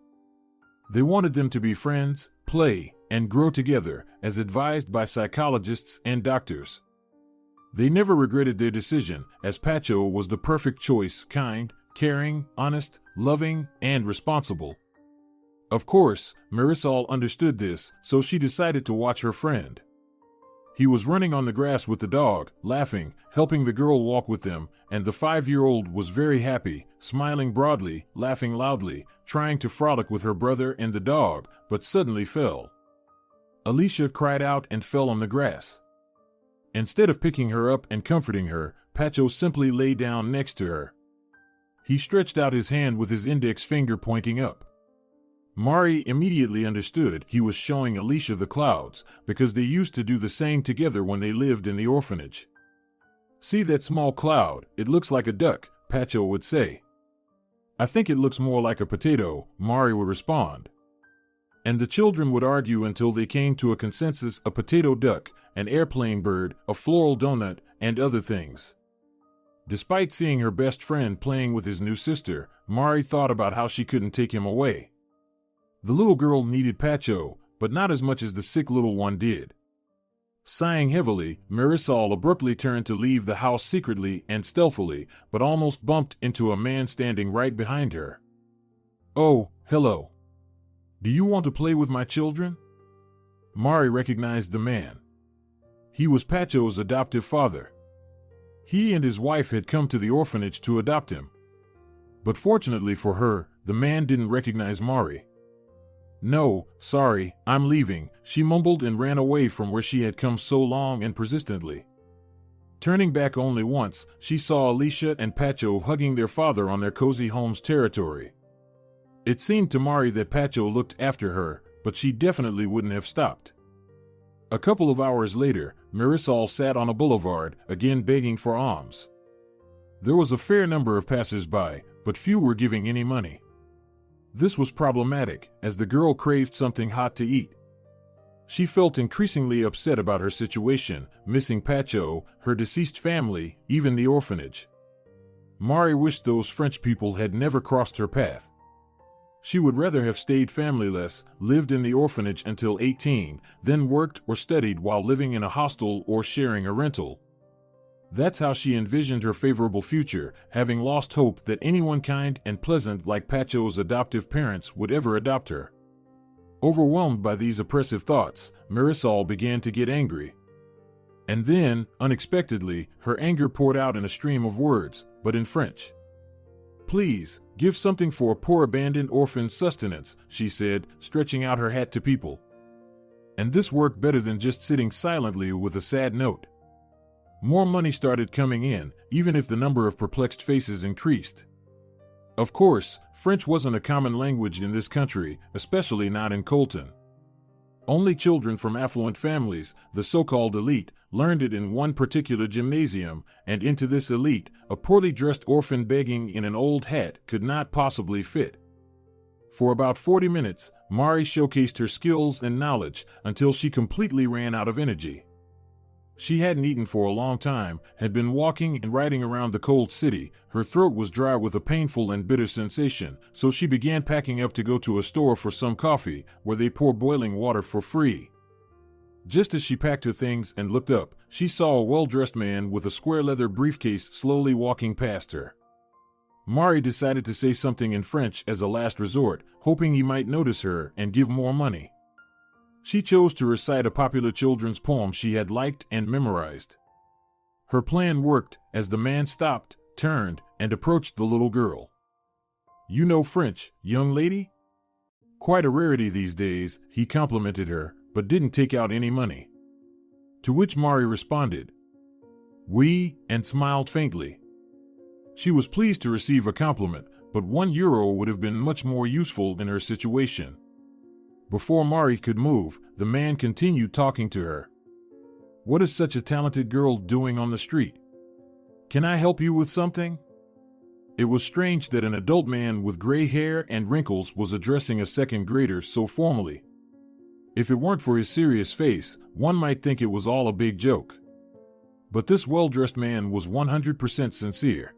They wanted them to be friends, play, and grow together, as advised by psychologists and doctors. They never regretted their decision, as Pacho was the perfect choice: kind, caring, honest, loving, and responsible. Of course, Marisol understood this, so she decided to watch her friend. He was running on the grass with the dog, laughing, helping the girl walk with them, and the 5-year-old was very happy, smiling broadly, laughing loudly, trying to frolic with her brother and the dog, but suddenly fell. Alicia cried out and fell on the grass. Instead of picking her up and comforting her, Pacho simply lay down next to her. He stretched out his hand with his index finger pointing up. Mari immediately understood he was showing Alicia the clouds, because they used to do the same together when they lived in the orphanage. "See that small cloud? It looks like a duck," Pacho would say. "I think it looks more like a potato," Mari would respond. And the children would argue until they came to a consensus: a potato duck, an airplane bird, a floral donut, and other things. Despite seeing her best friend playing with his new sister, Mari thought about how she couldn't take him away. The little girl needed Pacho, but not as much as the sick little one did. Sighing heavily, Marisol abruptly turned to leave the house secretly and stealthily, but almost bumped into a man standing right behind her. "Oh, hello. Do you want to play with my children?" Mari recognized the man. He was Pacho's adoptive father. He and his wife had come to the orphanage to adopt him. But fortunately for her, the man didn't recognize Mari. "No, sorry, I'm leaving," she mumbled and ran away from where she had come so long and persistently. Turning back only once, she saw Alicia and Pacho hugging their father on their cozy home's territory. It seemed to Mari that Pacho looked after her, but she definitely wouldn't have stopped. A couple of hours later, Marisol sat on a boulevard, again begging for alms. There was a fair number of passers-by, but few were giving any money. This was problematic, as the girl craved something hot to eat. She felt increasingly upset about her situation, missing Pacho, her deceased family, even the orphanage. Mari wished those French people had never crossed her path. She would rather have stayed familyless, lived in the orphanage until 18, then worked or studied while living in a hostel or sharing a rental. That's how she envisioned her favorable future, having lost hope that anyone kind and pleasant like Pacho's adoptive parents would ever adopt her. Overwhelmed by these oppressive thoughts, Marisol began to get angry. And then, unexpectedly, her anger poured out in a stream of words, but in French. "Please, give something for a poor abandoned orphan's sustenance," she said, stretching out her hat to people. And this worked better than just sitting silently with a sad note. More money started coming in, even if the number of perplexed faces increased. Of course, French wasn't a common language in this country, especially not in Colton. Only children from affluent families, the so-called elite, learned it in one particular gymnasium, and into this elite, a poorly dressed orphan begging in an old hat could not possibly fit. For about 40 minutes, Mari showcased her skills and knowledge until she completely ran out of energy. She hadn't eaten for a long time, had been walking and riding around the cold city. Her throat was dry with a painful and bitter sensation, so she began packing up to go to a store for some coffee, where they pour boiling water for free. Just as she packed her things and looked up, she saw a well-dressed man with a square leather briefcase slowly walking past her. Mari decided to say something in French as a last resort, hoping he might notice her and give more money. She chose to recite a popular children's poem she had liked and memorized. Her plan worked, as the man stopped, turned, and approached the little girl. "You know French, young lady?" Quite a rarity these days, he complimented her, but didn't take out any money. To which Mari responded, "Oui," and smiled faintly. She was pleased to receive a compliment, but €1 would have been much more useful in her situation. Before Mari could move, the man continued talking to her. "What is such a talented girl doing on the street? Can I help you with something?" It was strange that an adult man with gray hair and wrinkles was addressing a second grader so formally. If it weren't for his serious face, one might think it was all a big joke. But this well-dressed man was 100% sincere.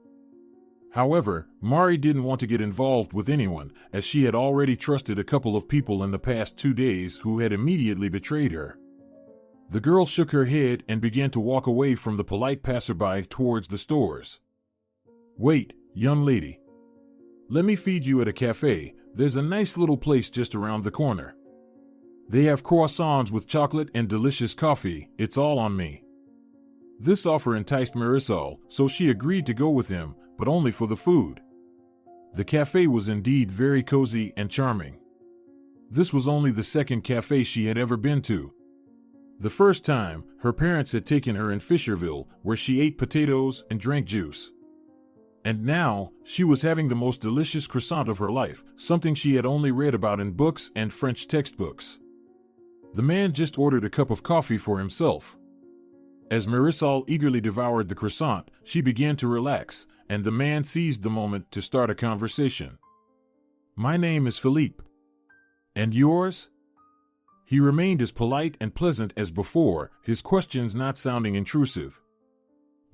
However, Mari didn't want to get involved with anyone, as she had already trusted a couple of people in the past 2 days who had immediately betrayed her. The girl shook her head and began to walk away from the polite passerby towards the stores. "Wait, young lady. Let me feed you at a cafe. There's a nice little place just around the corner. They have croissants with chocolate and delicious coffee. It's all on me." This offer enticed Marisol, so she agreed to go with him, but only for the food. The cafe was indeed very cozy and charming. This was only the second cafe she had ever been to. The first time, her parents had taken her in Fisherville, where she ate potatoes and drank juice. And now, she was having the most delicious croissant of her life, something she had only read about in books and French textbooks. The man just ordered a cup of coffee for himself. As Marisol eagerly devoured the croissant, she began to relax, and the man seized the moment to start a conversation. "My name is Philippe. And yours?" He remained as polite and pleasant as before, his questions not sounding intrusive.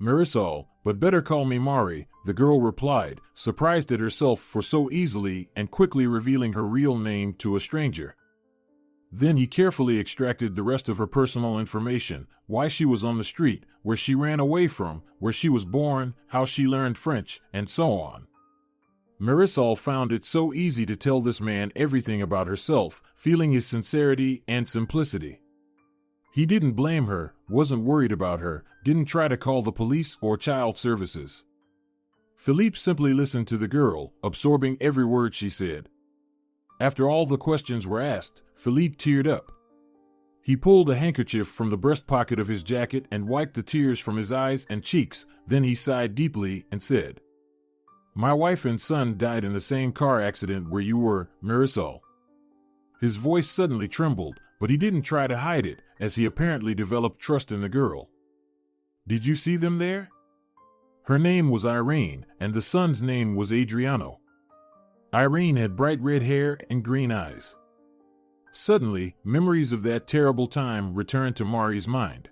Marisol, but better call me Mari, the girl replied, surprised at herself for so easily and quickly revealing her real name to a stranger. Then he carefully extracted the rest of her personal information, why she was on the street, where she ran away from, where she was born, how she learned French, and so on. Marisol found it so easy to tell this man everything about herself, feeling his sincerity and simplicity. He didn't blame her, wasn't worried about her, didn't try to call the police or child services. Philippe simply listened to the girl, absorbing every word she said. After all the questions were asked, Philippe teared up. He pulled a handkerchief from the breast pocket of his jacket and wiped the tears from his eyes and cheeks, then he sighed deeply and said, "My wife and son died in the same car accident where you were, Marisol." His voice suddenly trembled, but he didn't try to hide it, as he apparently developed trust in the girl. "Did you see them there?" Her name was Irene, and the son's name was Adriano. Irene had bright red hair and green eyes. Suddenly, memories of that terrible time returned to Mari's mind.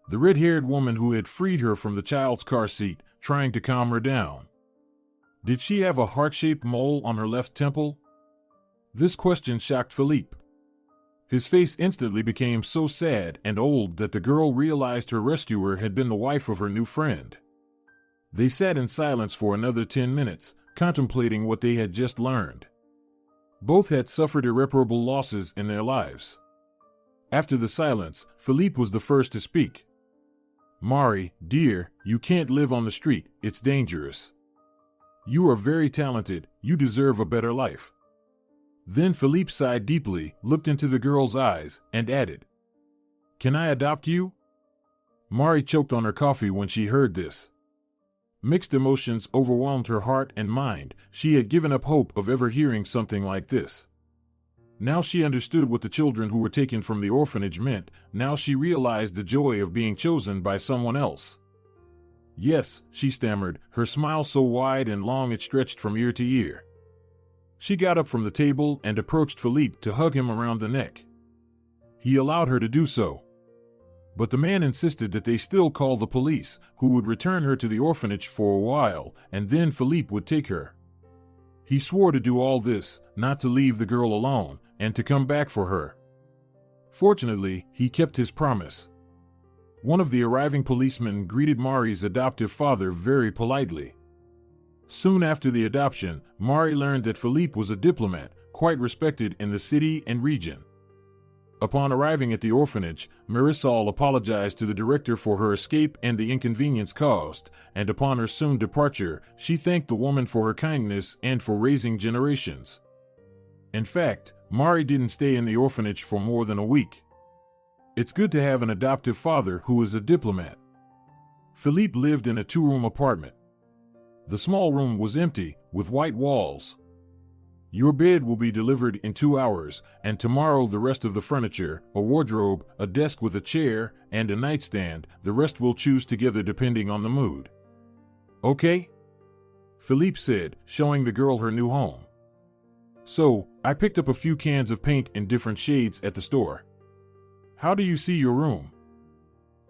The red-haired woman who had freed her from the child's car seat, trying to calm her down. Did she have a heart-shaped mole on her left temple? This question shocked Philippe. His face instantly became so sad and old that the girl realized her rescuer had been the wife of her new friend. They sat in silence for another 10 minutes, contemplating what they had just learned. Both had suffered irreparable losses in their lives. After the silence, Philippe was the first to speak. "Mari, dear, you can't live on the street, it's dangerous. You are very talented, you deserve a better life." Then Philippe sighed deeply, looked into the girl's eyes, and added, "Can I adopt you?" Mari choked on her coffee when she heard this. Mixed emotions overwhelmed her heart and mind. She had given up hope of ever hearing something like this. Now she understood what the children who were taken from the orphanage meant. Now she realized the joy of being chosen by someone else. "Yes," she stammered, her smile so wide and long it stretched from ear to ear. She got up from the table and approached Philippe to hug him around the neck. He allowed her to do so. But the man insisted that they still call the police, who would return her to the orphanage for a while, and then Philippe would take her. He swore to do all this, not to leave the girl alone, and to come back for her. Fortunately, he kept his promise. One of the arriving policemen greeted Mari's adoptive father very politely. Soon after the adoption, Mari learned that Philippe was a diplomat, quite respected in the city and region. Upon arriving at the orphanage, Marisol apologized to the director for her escape and the inconvenience caused, and upon her soon departure, she thanked the woman for her kindness and for raising generations. In fact, Mari didn't stay in the orphanage for more than a week. It's good to have an adoptive father who is a diplomat. Philippe lived in a 2-room apartment. The small room was empty, with white walls. "Your bed will be delivered in 2 hours, and tomorrow the rest of the furniture, a wardrobe, a desk with a chair, and a nightstand, the rest we'll choose together depending on the mood." "Okay?" Philippe said, showing the girl her new home. "So, I picked up a few cans of paint in different shades at the store. How do you see your room?"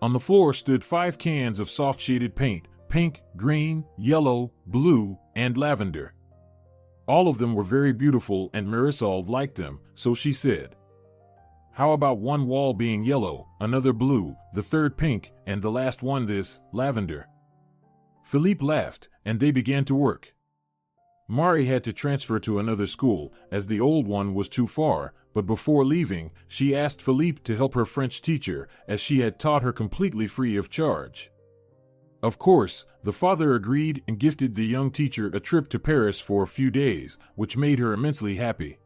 On the floor stood 5 cans of soft-shaded paint, pink, green, yellow, blue, and lavender. All of them were very beautiful and Marisol liked them, so she said, "How about one wall being yellow, another blue, the third pink, and the last one this, lavender?" Philippe laughed, and they began to work. Mari had to transfer to another school, as the old one was too far, but before leaving, she asked Philippe to help her French teacher, as she had taught her completely free of charge. Of course, the father agreed and gifted the young teacher a trip to Paris for a few days, which made her immensely happy.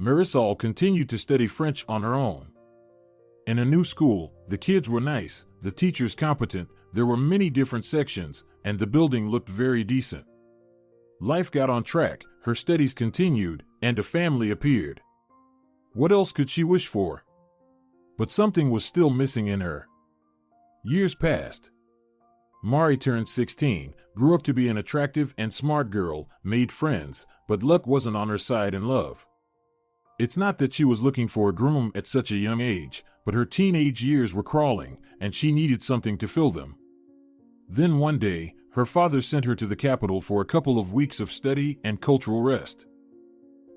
Marisol continued to study French on her own. In a new school, the kids were nice, the teachers competent, there were many different sections, and the building looked very decent. Life got on track, her studies continued, and a family appeared. What else could she wish for? But something was still missing in her. Years passed. Mari turned 16, grew up to be an attractive and smart girl, made friends, but luck wasn't on her side in love. It's not that she was looking for a groom at such a young age, but her teenage years were crawling, and she needed something to fill them. Then one day, her father sent her to the capital for a couple of weeks of study and cultural rest.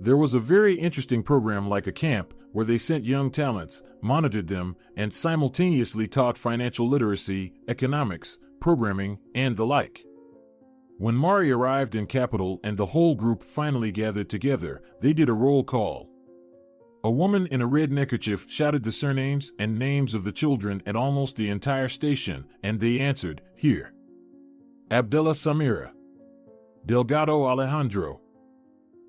There was a very interesting program like a camp where they sent young talents, monitored them, and simultaneously taught financial literacy, economics, programming, and the like. When Mari arrived in capital and the whole group finally gathered together, they did a roll call. A woman in a red neckerchief shouted the surnames and names of the children at almost the entire station, and they answered, "Here. Abdella Samira. Delgado Alejandro.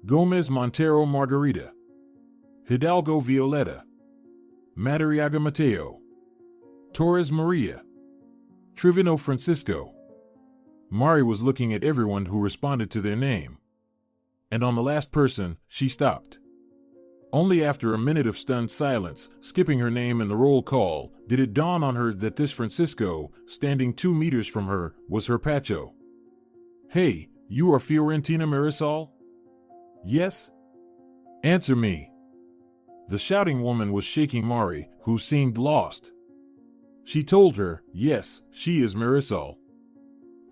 Gomez Montero Margarita. Hidalgo Violeta. Madariaga Mateo. Torres Maria. Trevino Francisco." Mari was looking at everyone who responded to their name. And on the last person, she stopped. Only after a minute of stunned silence, skipping her name in the roll call, did it dawn on her that this Francisco, standing 2 meters from her, was her Pacho. "Hey, you are Fiorentina Marisol?" "Yes?" "Answer me." The shouting woman was shaking Mari, who seemed lost. She told her, yes, she is Marisol.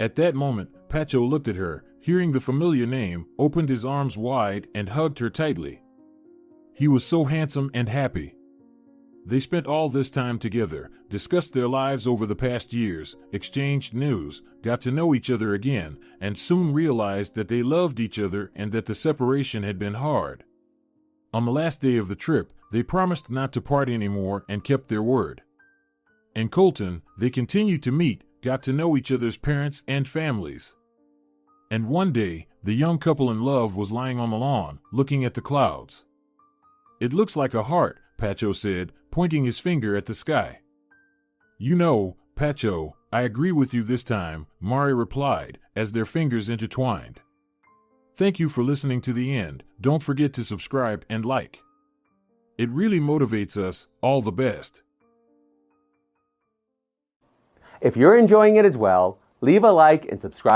At that moment, Pacho looked at her, hearing the familiar name, opened his arms wide and hugged her tightly. He was so handsome and happy. They spent all this time together, discussed their lives over the past years, exchanged news, got to know each other again, and soon realized that they loved each other and that the separation had been hard. On the last day of the trip, they promised not to part anymore and kept their word. In Colton, they continued to meet, got to know each other's parents and families. And one day, the young couple in love was lying on the lawn, looking at the clouds. "It looks like a heart," Pacho said, pointing his finger at the sky. "You know, Pacho, I agree with you this time," Mari replied, as their fingers intertwined. Thank you for listening to the end. Don't forget to subscribe and like. It really motivates us. All the best. If you're enjoying it as well, leave a like and subscribe.